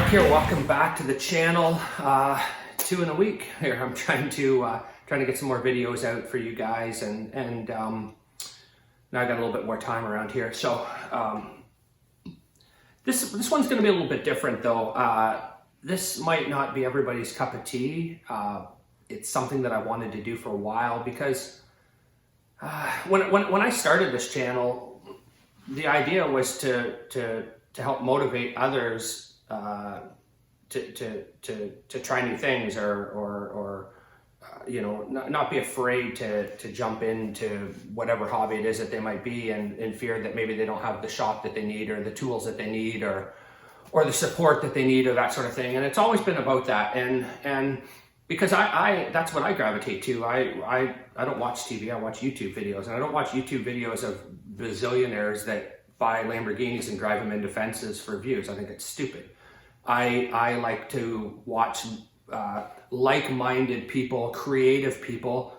here. Welcome back to the channel. 2 in a week here. I'm trying to get some more videos out for you guys, and now I got a little bit more time around here. So this one's going to be a little bit different, though. This might not be everybody's cup of tea. It's something that I wanted to do for a while because when I started this channel, the idea was to help motivate others to try new things, or not be afraid to jump into whatever hobby it is that they might be, and in fear that maybe they don't have the shop that they need, or the tools that they need, or the support that they need, or that sort of thing. And it's always been about that, and because I that's what I gravitate to. I don't watch TV, I watch YouTube videos, and I don't watch YouTube videos of bazillionaires that buy Lamborghinis and drive them into fences for views. I think it's stupid. I like to watch like-minded people, creative people,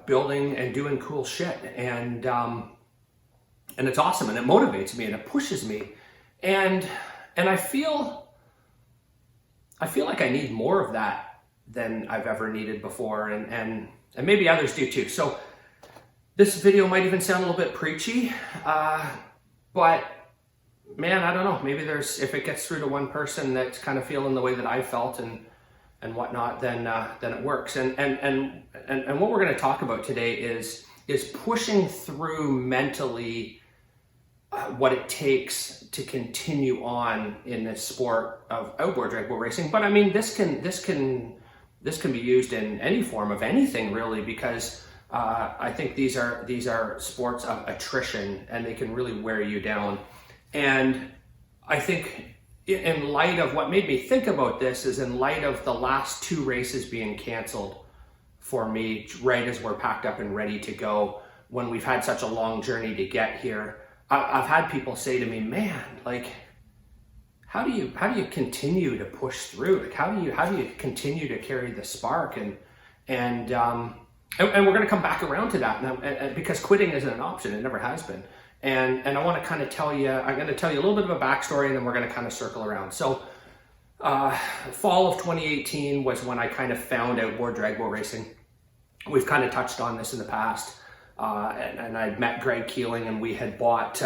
building and doing cool shit, and it's awesome, and it motivates me, and it pushes me, and I feel like I need more of that than I've ever needed before, and maybe others do too. So this video might even sound a little bit preachy, but man, I don't know, maybe if it gets through to one person that's kind of feeling the way that I felt and whatnot, then it works. And what we're going to talk about today is pushing through mentally what it takes to continue on in this sport of outboard drag boat racing. But I mean, this can be used in any form of anything, really, because I think these are sports of attrition, and they can really wear you down. And I think in light of what made me think about this is in light of the last 2 races being canceled for me, right as we're packed up and ready to go, when we've had such a long journey to get here, I've had people say to me, man, like, how do you continue to push through? Like, how do you continue to carry the spark? And we're going to come back around to that now, because quitting isn't an option. It never has been. And I want to kind of I'm going to tell you a little bit of a backstory, and then we're going to kind of circle around. So fall of 2018 was when I kind of found outboard drag boat racing. We've kind of touched on this in the past, and I'd met Greg Keeling, and we had bought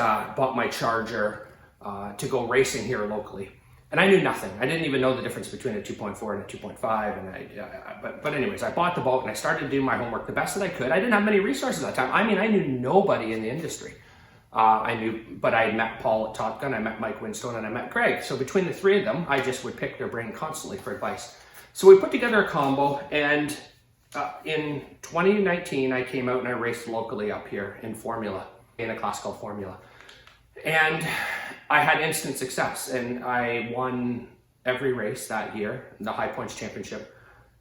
my Charger to go racing here locally. And I knew nothing. I didn't even know the difference between a 2.4 and a 2.5. But anyways, I bought the boat, and I started to do my homework the best that I could. I didn't have many resources at that time. I mean, I knew nobody in the industry. But I had met Paul at Top Gun, I met Mike Winstone, and I met Greg. So between the 3 of them, I just would pick their brain constantly for advice. So we put together a combo, and in 2019, I came out and I raced locally up here in Formula, in a class called Formula. And I had instant success, and I won every race that year, the High Points Championship.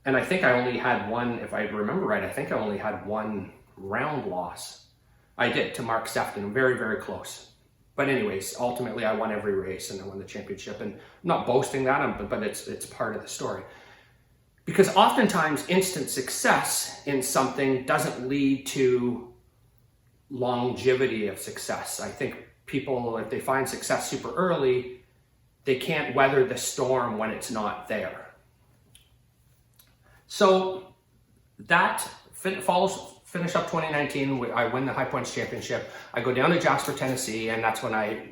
And I think I only had one, if I remember right, I think I only had one round loss. I did, to Mark Sefton, very, very close. But anyways, ultimately I won every race and I won the championship. And I'm not boasting that, but it's part of the story. Because oftentimes instant success in something doesn't lead to longevity of success. I think people, if they find success super early, they can't weather the storm when it's not there. So that finish up 2019, I win the High Points Championship. I go down to Jasper, Tennessee, and that's when I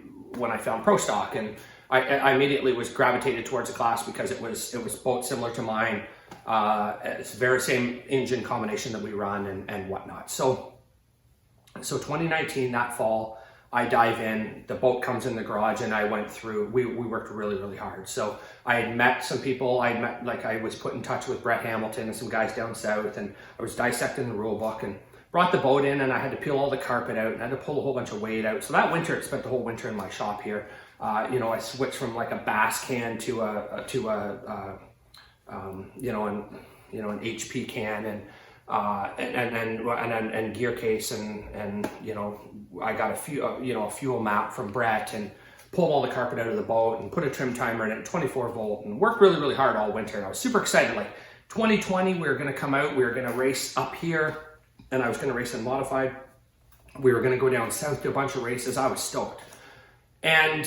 found Pro Stock, and I immediately was gravitated towards the class because it was boat similar to mine. It's the very same engine combination that we run and whatnot. So 2019, that fall, I dive in, the boat comes in the garage, and I went through, we worked really, really hard. So I had met some people, I was put in touch with Brett Hamilton and some guys down south, and I was dissecting the rule book and brought the boat in, and I had to peel all the carpet out, and I had to pull a whole bunch of weight out. So that winter, I spent the whole winter in my shop here. I switched from like a bass can to an HP can, and gear case, and I got a fuel map from Brett, and pulled all the carpet out of the boat and put a trim timer in it, 24 volt, and worked really, really hard all winter. And I was super excited. Like 2020, we were going to come out, we were going to race up here, and I was going to race in modified. We were going to go down south to a bunch of races. I was stoked. And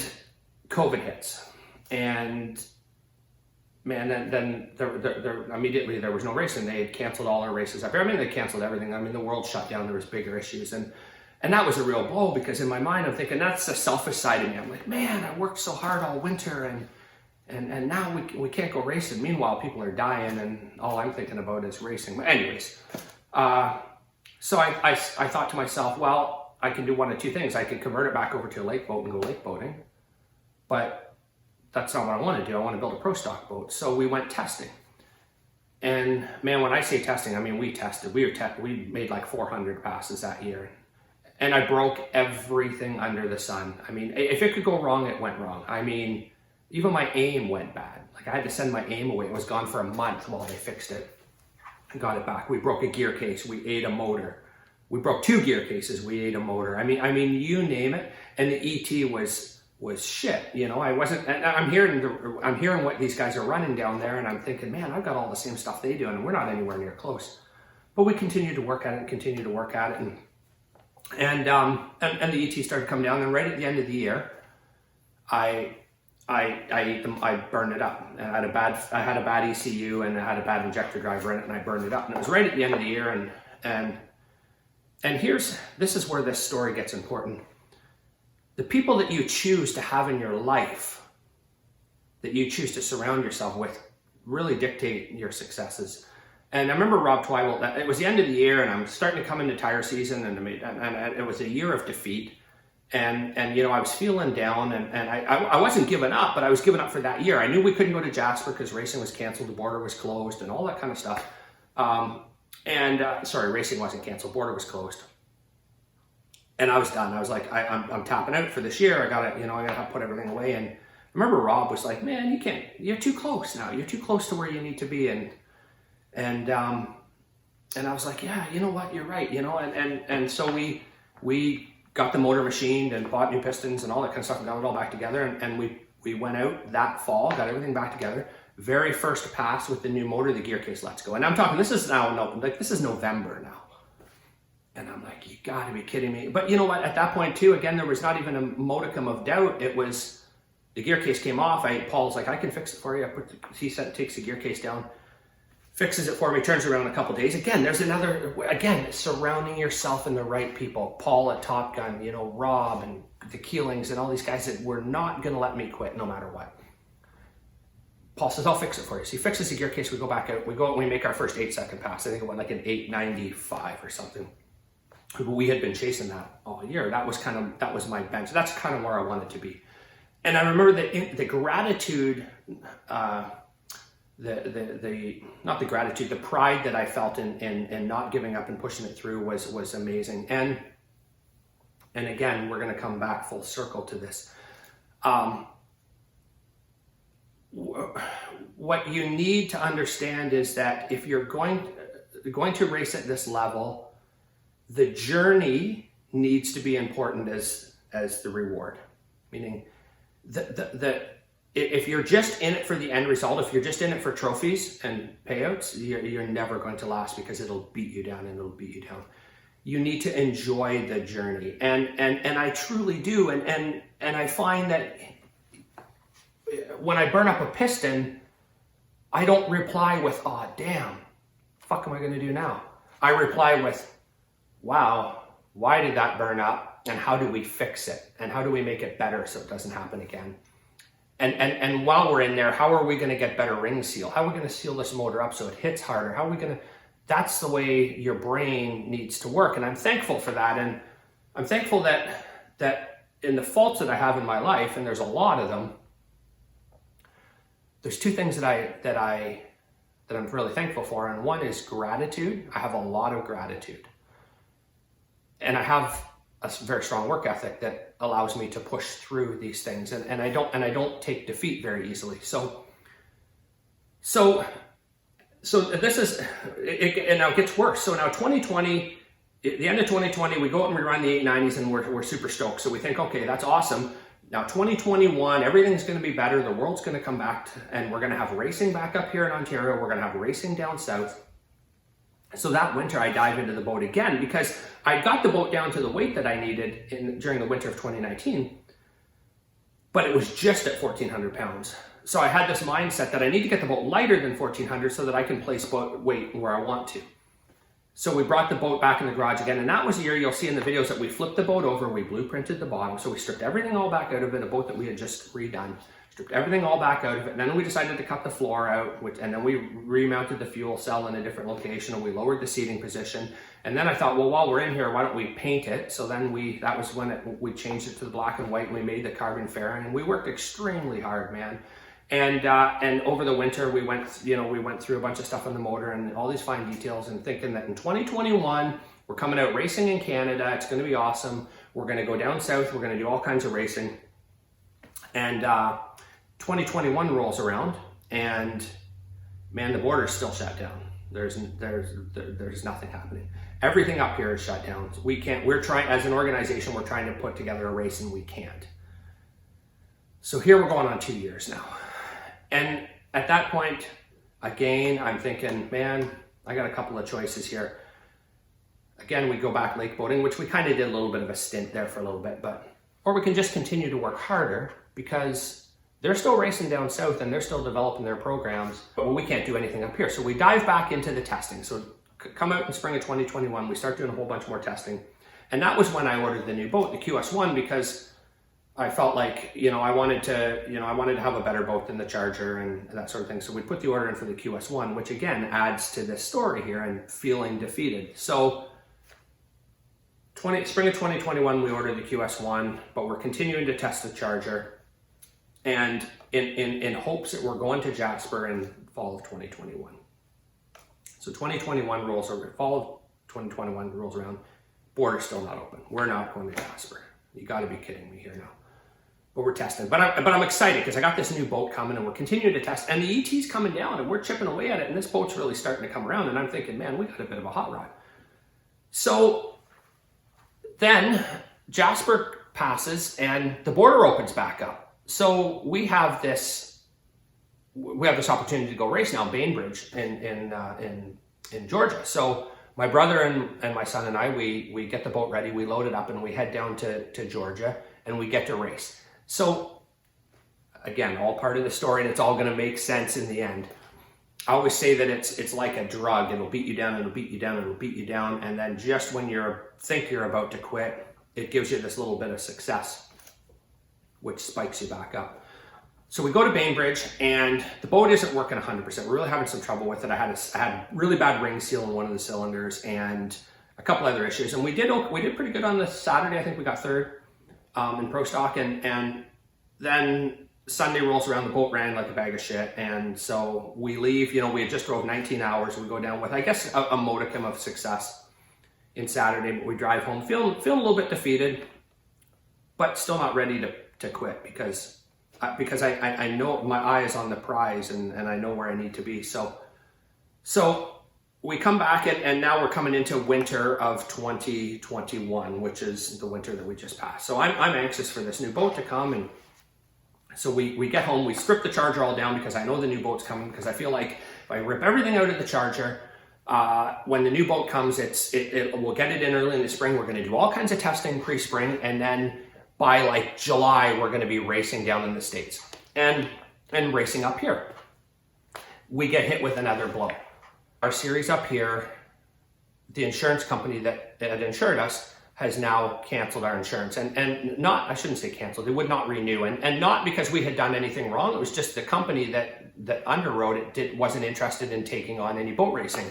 COVID hits. And man, then immediately there was no racing. They had canceled all our races up here. I mean, they canceled everything. I mean, the world shut down. There was bigger issues, and that was a real blow, because in my mind I'm thinking, that's the selfish side of me. I'm like, man, I worked so hard all winter, and now we can't go racing. Meanwhile, people are dying, and all I'm thinking about is racing. But anyways, so I thought to myself, well, I can do one of two things. I can convert it back over to a lake boat and go lake boating, but that's not what I want to do. I want to build a pro stock boat. So we went testing. And man, when I say testing, I mean, we tested. We made like 400 passes that year. And I broke everything under the sun. I mean, if it could go wrong, it went wrong. I mean, even my aim went bad. Like, I had to send my aim away. It was gone for a month while they fixed it and got it back. We broke a gear case. We ate a motor. We broke 2 gear cases. We ate a motor. I mean, you name it. And the ET was shit, you know. I'm hearing what these guys are running down there, and I'm thinking, man, I've got all the same stuff they do, and we're not anywhere near close. But we continued to work at it, and the ET started to come down, and right at the end of the year, I burned it up. And I had a bad ECU, and I had a bad injector driver in it, and I burned it up. And it was right at the end of the year, and this is where this story gets important. The people that you choose to have in your life, that you choose to surround yourself with, really dictate your successes. And I remember Rob Twybolt, it was the end of the year, and I'm starting to come into tire season, and it was a year of defeat. And you know, I was feeling down, and I wasn't giving up, but I was giving up for that year. I knew we couldn't go to Jasper because racing was canceled, the border was closed, and all that kind of stuff. Sorry, racing wasn't canceled, border was closed. And I was done. I was like, I'm tapping out for this year. I gotta put everything away. And I remember Rob was like, man, you're too close now. You're too close to where you need to be. And I was like, yeah, you know what, you're right, you know. And so we got the motor machined and bought new pistons and all that kind of stuff, and got it all back together. And we went out that fall, got everything back together. Very first pass with the new motor, the gear case lets go. And I'm talking, this is November now. And I'm like, you gotta be kidding me. But you know what, at that point too, again, there was not even a modicum of doubt. It was, the gear case came off. Paul's like, I can fix it for you. He takes the gear case down, fixes it for me, turns around in a couple days. Again, there's surrounding yourself in the right people. Paul at Top Gun, you know, Rob and the Keelings and all these guys that were not gonna let me quit no matter what. Paul says, I'll fix it for you. So he fixes the gear case, we go back out, we go out and we make our first 8-second pass. I think it went like an 8:95 or something. We had been chasing that all year. That was my bench. That's kind of where I wanted to be. And I remember the gratitude, the pride that I felt in not giving up and pushing it through was amazing. And again, we're going to come back full circle to this. What you need to understand is that if you're going to race at this level, the journey needs to be important as the reward. Meaning, if you're just in it for the end result, if you're just in it for trophies and payouts, you're never going to last, because it'll beat you down and it'll beat you down. You need to enjoy the journey, and I truly do. And I find that when I burn up a piston, I don't reply with, "Oh damn, fuck am I going to do now?" I reply with, wow, why did that burn up, and how do we fix it, and how do we make it better so it doesn't happen again? And while we're in there, how are we going to get better ring seal? How are we going to seal this motor up so it hits harder? How are we going to? That's the way your brain needs to work, and I'm thankful for that. And I'm thankful that in the faults that I have in my life, and there's a lot of them, there's 2 things that I'm really thankful for, and one is gratitude. I have a lot of gratitude. And I have a very strong work ethic that allows me to push through these things, and I don't take defeat very easily. So this is it, and now it gets worse. So now 2020, at the end of 2020, we go out and we run the 890s, and we're super stoked. So we think, okay, that's awesome. Now 2021, everything's going to be better. The world's going to come back, and we're going to have racing back up here in Ontario. We're going to have racing down south. So that winter, I dive into the boat again, because I got the boat down to the weight that I needed during the winter of 2019, but it was just at 1,400 pounds. so I had this mindset that I need to get the boat lighter than 1400 so that I can place boat weight where I want to. So we brought the boat back in the garage again, and that was the year you'll see in the videos that we flipped the boat over, we blueprinted the bottom, so we stripped everything all back out of it, a boat that we had just redone, stripped everything all back out of it, and then we decided to cut the floor out, and then we remounted the fuel cell in a different location, and we lowered the seating position, and then I thought, well, while we're in here, why don't we paint it? So then that was when we changed it to the black and white, and we made the carbon fairing, and we worked extremely hard, man. And over the winter, we went through a bunch of stuff on the motor and all these fine details, and thinking that in 2021, we're coming out racing in Canada. It's going to be awesome. We're going to go down south. We're going to do all kinds of racing. And 2021 rolls around, and man, the border's still shut down. There's nothing happening. Everything up here is shut down. We're trying, as an organization, we're trying to put together a race, and we can't. So here we're going on 2 years now. And at that point, again, I'm thinking, man, I got a couple of choices here. Again, we go back lake boating, which we kind of did a little bit of a stint there for a little bit, or we can just continue to work harder because they're still racing down south and they're still developing their programs, but we can't do anything up here. So we dive back into the testing. So come out in spring of 2021, we start doing a whole bunch more testing. And that was when I ordered the new boat, the QS1, because I felt like, I wanted to have a better boat than the Charger and that sort of thing. So we put the order in for the QS1, which again adds to this story here and feeling defeated. So spring of 2021, we ordered the QS1, but we're continuing to test the Charger, and in hopes that we're going to Jasper in fall of 2021. So 2021 rolls over, fall of 2021 rolls around, border's still not open. We're not going to Jasper. You got to be kidding me here now. But we're testing. But I'm excited because I got this new boat coming, and we're continuing to test. And the ET's coming down, and we're chipping away at it. And this boat's really starting to come around. And I'm thinking, man, we got a bit of a hot rod. So then Jasper passes, and the border opens back up. So we have this opportunity to go race now, Bainbridge in Georgia. So my brother and my son and I, we get the boat ready, we load it up, and we head down to Georgia, and we get to race. So again, all part of the story, and it's all going to make sense in the end. I always say that it's like a drug. It'll beat you down, it'll beat you down, it'll beat you down, and then just when you think you're about to quit, it gives you this little bit of success, which spikes you back up. So we go to Bainbridge, and the boat isn't working 100%. We're really having some trouble with it. I had really bad ring seal in one of the cylinders and a couple other issues, and we did pretty good on the Saturday. I think we got third in Pro Stock, and then Sunday rolls around, the boat ran like a bag of shit, and so we leave. We had just drove 19 hours. We go down with, I guess, a modicum of success in Saturday, but we drive home feeling a little bit defeated, but still not ready to quit because I know my eye is on the prize, and I know where I need to be. So we come back, and now we're coming into winter of 2021, which is the winter that we just passed. So I'm anxious for this new boat to come, and so we get home, we strip the Charger all down because I know the new boat's coming, because I feel like if I rip everything out of the Charger, when the new boat comes, we'll get it in early in the spring. We're going to do all kinds of testing pre-spring, and then by like July, we're going to be racing down in the States and racing up here. We get hit with another blow. Our series up here, the insurance company that had insured us has now canceled our insurance, and not, I shouldn't say canceled, they would not renew, and not because we had done anything wrong. It was just the company that underwrote it wasn't interested in taking on any boat racing.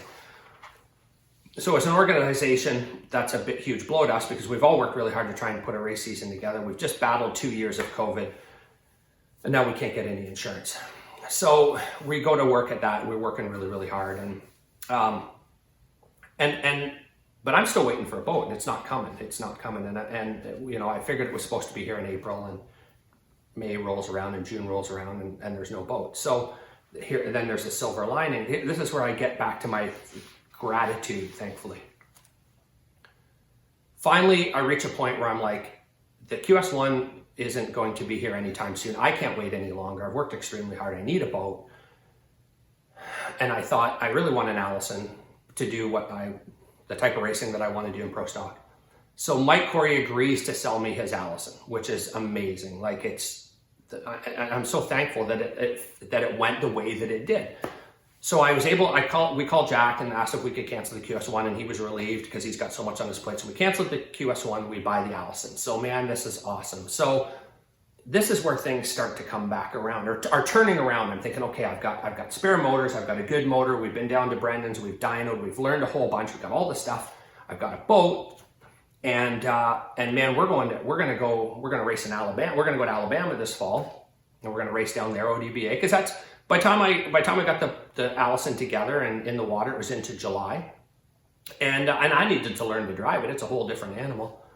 So as an organization, that's a huge blow to us, because we've all worked really hard to try and put a race season together. We've just battled 2 years of COVID, and now we can't get any insurance. So we go to work at that. We're working really, really hard, but I'm still waiting for a boat, and it's not coming. It's not coming, and I figured it was supposed to be here in April, and May rolls around, and June rolls around, and there's no boat. So then there's a silver lining. This is where I get back to my gratitude, thankfully. Finally, I reach a point where I'm like, the QS1 isn't going to be here anytime soon. I can't wait any longer. I've worked extremely hard. I need a boat. And I thought, I really want an Allison to do the type of racing that I want to do in Pro Stock. So Mike Corey agrees to sell me his Allison, which is amazing. Like, it's I'm so thankful that it went the way that it did. So I was able, we called Jack and asked if we could cancel the QS1, and he was relieved because he's got so much on his plate. So we canceled the QS1, we buy the Allison. So man, this is awesome. So this is where things start to come back around, or are turning around. I'm thinking, okay, I've got spare motors, I've got a good motor, we've been down to Brendan's, we've dynoed, we've learned a whole bunch, we've got all this stuff, I've got a boat, and man, we're gonna race in Alabama. We're gonna go to Alabama this fall, and we're gonna race down there ODBA, because that's by the time I got the Allison together and in the water, it was into July, and I needed to learn to drive it. It's a whole different animal.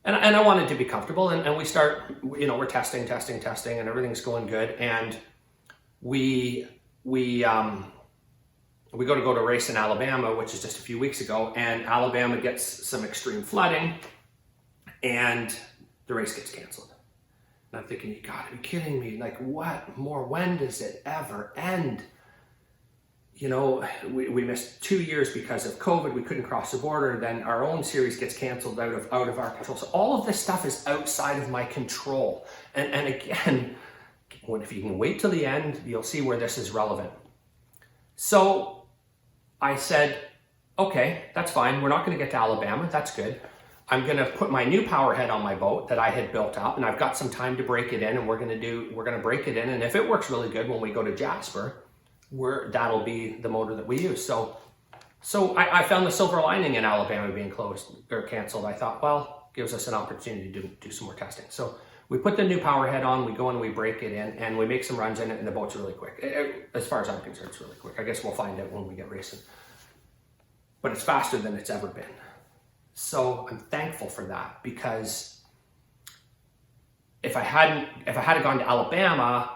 And I wanted to be comfortable, and we start, we're testing, and everything's going good. And we go to race in Alabama, which is just a few weeks ago, and Alabama gets some extreme flooding, and the race gets canceled. And I'm thinking, you gotta be kidding me. Like, what more? When does it ever end? We missed 2 years because of COVID. We couldn't cross the border. Then our own series gets canceled out of our control. So all of this stuff is outside of my control. And again, if you can wait till the end, you'll see where this is relevant. So I said, okay, that's fine. We're not going to get to Alabama. That's good. I'm going to put my new power head on my boat that I had built up, and I've got some time to break it in, and we're going to break it in. And if it works really good when we go to Jasper, that'll be the motor that we use. So I found the silver lining in Alabama being closed or canceled. I thought, well, gives us an opportunity to do some more testing. So we put the new power head on, we go and we break it in, and we make some runs in it, and the boat's really quick. As far as I'm concerned, it's really quick. I guess we'll find out when we get racing. But it's faster than it's ever been. So I'm thankful for that, because if I hadn't gone to Alabama,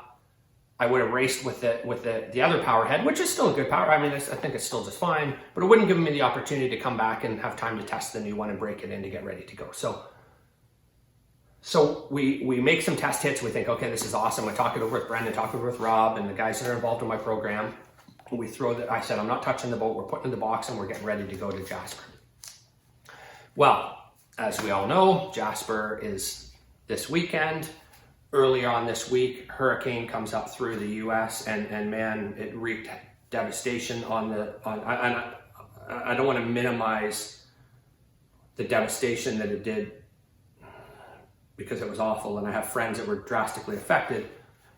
I would have raced with the other power head, which is still a good power. I mean, I think it's still just fine, but it wouldn't give me the opportunity to come back and have time to test the new one and break it in to get ready to go. So we make some test hits. We think, okay, this is awesome. I talk it over with Brendan, talk it over with Rob, and the guys that are involved in my program. I said, I'm not touching the boat. We're putting it in the box, and we're getting ready to go to Jasper. Well, as we all know, Jasper is this weekend. Earlier on this week, hurricane comes up through the U.S. and man, it wreaked devastation I don't want to minimize the devastation that it did, because it was awful, and I have friends that were drastically affected.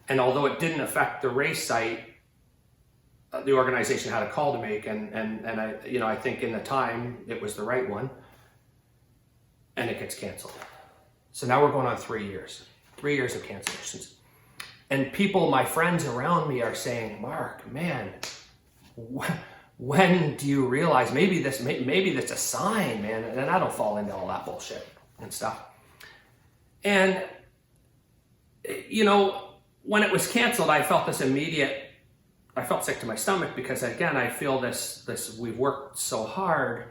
And although it didn't affect the race site, the organization had a call to make, and I think in the time it was the right one, and it gets canceled. So now we're going on 3 years. 3 years of cancellations. And people, my friends around me, are saying, Mark, man, when do you realize maybe that's a sign, man? And I don't fall into all that bullshit and stuff. And, when it was canceled, I felt I felt sick to my stomach, because again, I feel this we've worked so hard.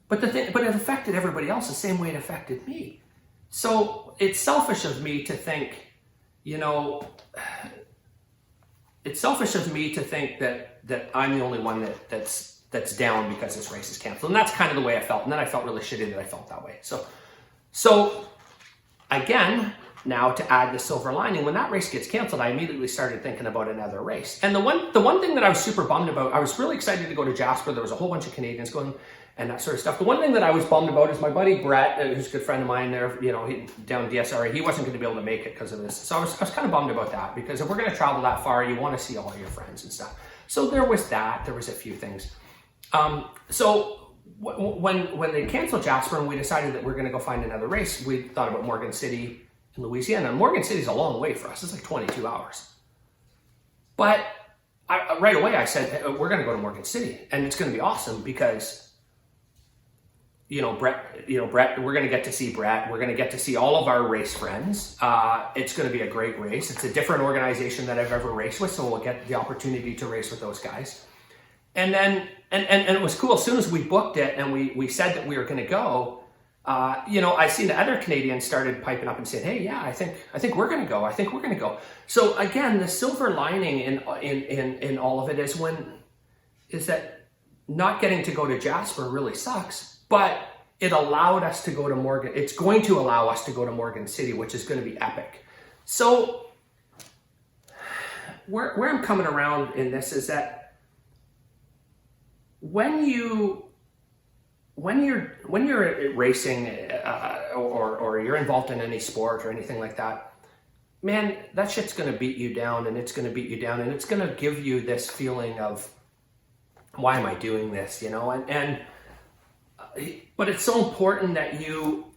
But it affected everybody else the same way it affected me. So it's selfish of me to think, that I'm the only one that's down because this race is canceled. And that's kind of the way I felt. And then I felt really shitty that I felt that way. So again, now to add the silver lining, when that race gets canceled, I immediately started thinking about another race. And the one thing that I was super bummed about, I was really excited to go to Jasper. There was a whole bunch of Canadians going and that sort of stuff. The one thing that I was bummed about is my buddy Brett, who's a good friend of mine there, down in DSRA, he wasn't going to be able to make it because of this. So I was kind of bummed about that, because if we're going to travel that far, you want to see all your friends and stuff. So there was that. There was a few things. So when they canceled Jasper and we decided that we're going to go find another race, we thought about Morgan City in Louisiana. And Morgan City's a long way for us. It's like 22 hours. But right away I said, we're going to go to Morgan City, and it's going to be awesome because Brett, we're going to get to see Brett. We're going to get to see all of our race friends. It's going to be a great race. It's a different organization that I've ever raced with, so we'll get the opportunity to race with those guys. And then, and it was cool. As soon as we booked it and we said that we were going to go, I seen the other Canadians started piping up and saying, "Hey, yeah, I think we're going to go. I think we're going to go." So again, the silver lining in all of it is that not getting to go to Jasper really sucks. But it allowed us to go to Morgan. It's going to allow us to go to Morgan City, which is going to be epic. So where I'm coming around in this is that when you're racing or you're involved in any sport or anything like that, man, that shit's going to beat you down, and it's going to beat you down, and it's going to give you this feeling of, why am I doing this? You know, but it's so important that you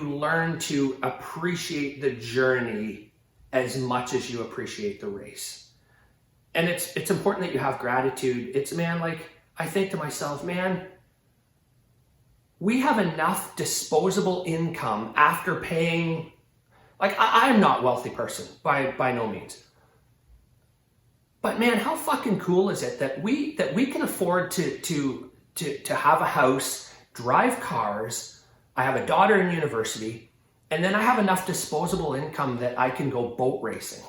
learn to appreciate the journey as much as you appreciate the race. And it's important that you have gratitude. It's, man, like, I think to myself, man, we have enough disposable income after paying, like, I'm not a wealthy person by no means. But man, how fucking cool is it that we can afford to have a house, drive cars, I have a daughter in university, and then I have enough disposable income that I can go boat racing.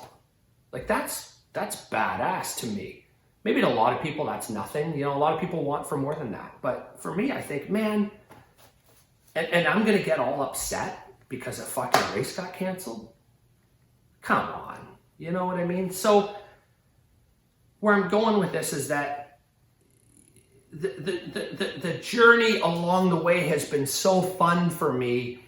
Like, that's badass to me. Maybe to a lot of people that's nothing. You know, a lot of people want for more than that. But for me, I think, man, and I'm gonna get all upset because a fucking race got canceled. Come on, you know what I mean? So where I'm going with this is that the journey along the way has been so fun for me,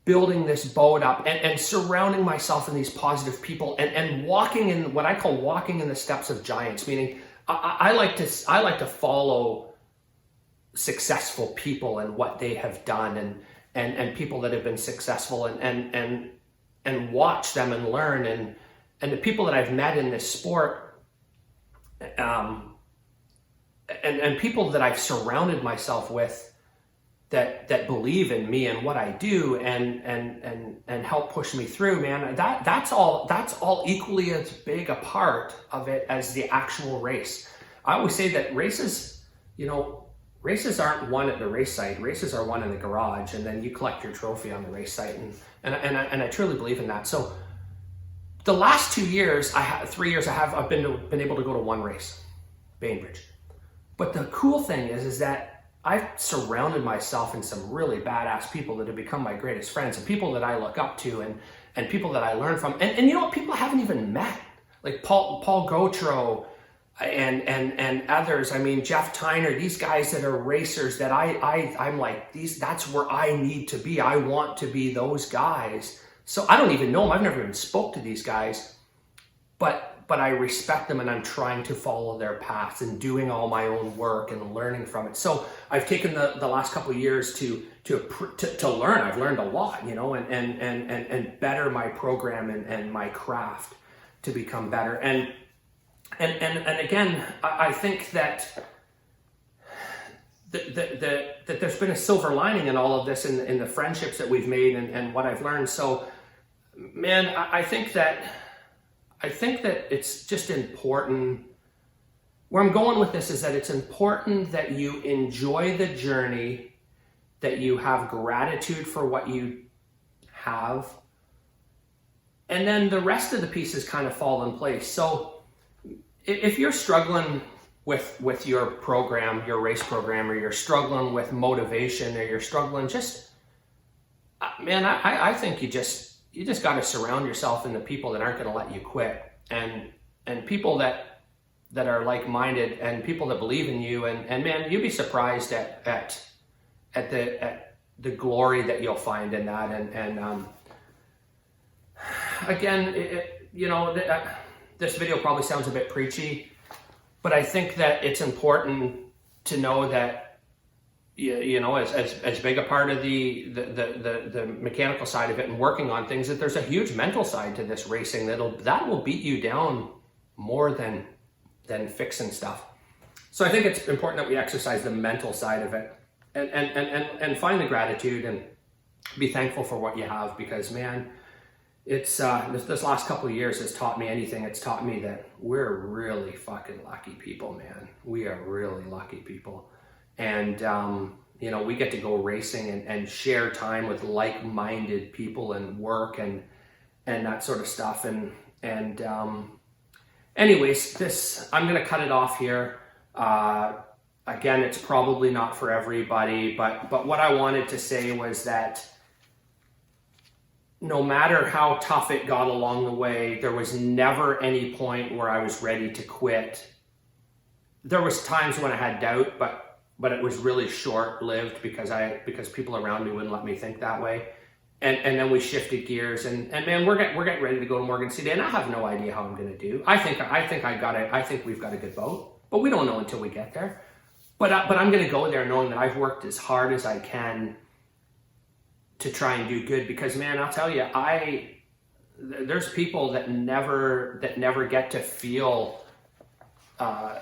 building this boat up and surrounding myself in these positive people and walking in what I call walking in the steps of giants, meaning I like to follow successful people and what they have done and people that have been successful and watch them and learn and the people that I've met in this sport and people that I've surrounded myself with that believe in me and what I do and help push me through, man, that's all equally as big a part of it as the actual race. I always say that races aren't won at the race site. Races are won in the garage, and then you collect your trophy on the race site, and I truly believe in that. So the last 3 years I've been able to go to one race, Bainbridge. But the cool thing is that I've surrounded myself in some really badass people that have become my greatest friends and people that I look up to and people that I learn from. And you know what? People I haven't even met, like Paul Gautreau and others. I mean, Jeff Tyner, these guys that are racers that I'm like, that's where I need to be. I want to be those guys. So I don't even know them. I've never even spoke to these guys, but I respect them and I'm trying to follow their paths and doing all my own work and learning from it. So I've taken the last couple of years to learn. I've learned a lot, you know, and better my program and my craft to become better. And again, I think that that there's been a silver lining in all of this in the friendships that we've made and what I've learned. So, man, I think that it's just important. Where I'm going with this is that it's important that you enjoy the journey, that you have gratitude for what you have, and then the rest of the pieces kind of fall in place. So if you're struggling with your program, your race program, or you're struggling with motivation, or you're struggling man, I think you just got to surround yourself in the people that aren't going to let you quit and people that are like-minded and people that believe in you. And man, you'd be surprised at the glory that you'll find in that. And again, this video probably sounds a bit preachy, but I think that it's important to know that, you know, as big a part of the mechanical side of it and working on things, that there's a huge mental side to this racing that will beat you down more than fixing stuff. So I think it's important that we exercise the mental side of it and find the gratitude and be thankful for what you have, because man, it's this last couple of years has taught me anything. It's taught me that we're really fucking lucky people, man. We are really lucky people. And, you know, we get to go racing and share time with like-minded people and work and that sort of stuff. And anyways, I'm going to cut it off here. Again, it's probably not for everybody, but what I wanted to say was that no matter how tough it got along the way, there was never any point where I was ready to quit. There was times when I had doubt, but it was really short-lived because people around me wouldn't let me think that way. And then we shifted gears, and man, we're getting ready to go to Morgan City, and I have no idea how I'm going to do. I think we've got a good boat, but we don't know until we get there. But I'm going to go there knowing that I've worked as hard as I can to try and do good, because man, I'll tell you, there's people that never get to feel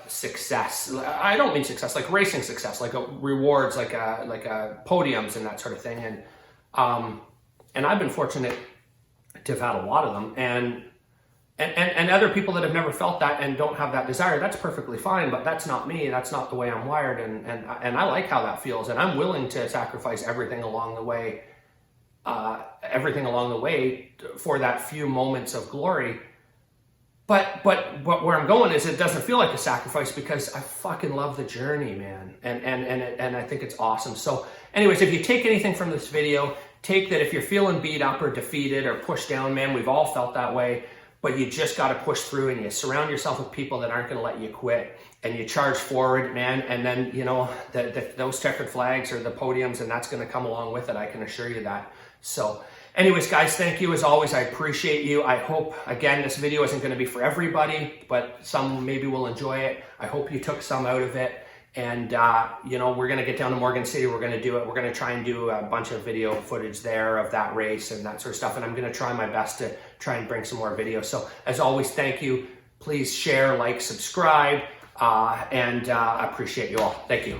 success. I don't mean success like racing success, like rewards, like podiums and that sort of thing. And I've been fortunate to have had a lot of them, and other people that have never felt that and don't have that desire, that's perfectly fine, but that's not me. That's not the way I'm wired, and I like how that feels, and I'm willing to sacrifice everything along the way for that few moments of glory. But where I'm going is, it doesn't feel like a sacrifice because I fucking love the journey, man, and I think it's awesome. So anyways, if you take anything from this video, take that if you're feeling beat up or defeated or pushed down, man, we've all felt that way, but you just got to push through, and you surround yourself with people that aren't going to let you quit, and you charge forward, man, and then, you know, those checkered flags or the podiums, and that's going to come along with it. I can assure you that. So anyways, guys, thank you as always. I appreciate you. I hope, again, this video isn't going to be for everybody, but some maybe will enjoy it. I hope you took some out of it. And, you know, we're going to get down to Morgan City. We're going to do it. We're going to try and do a bunch of video footage there of that race and that sort of stuff. And I'm going to try my best to try and bring some more videos. So as always, thank you. Please share, like, subscribe, and I appreciate you all. Thank you.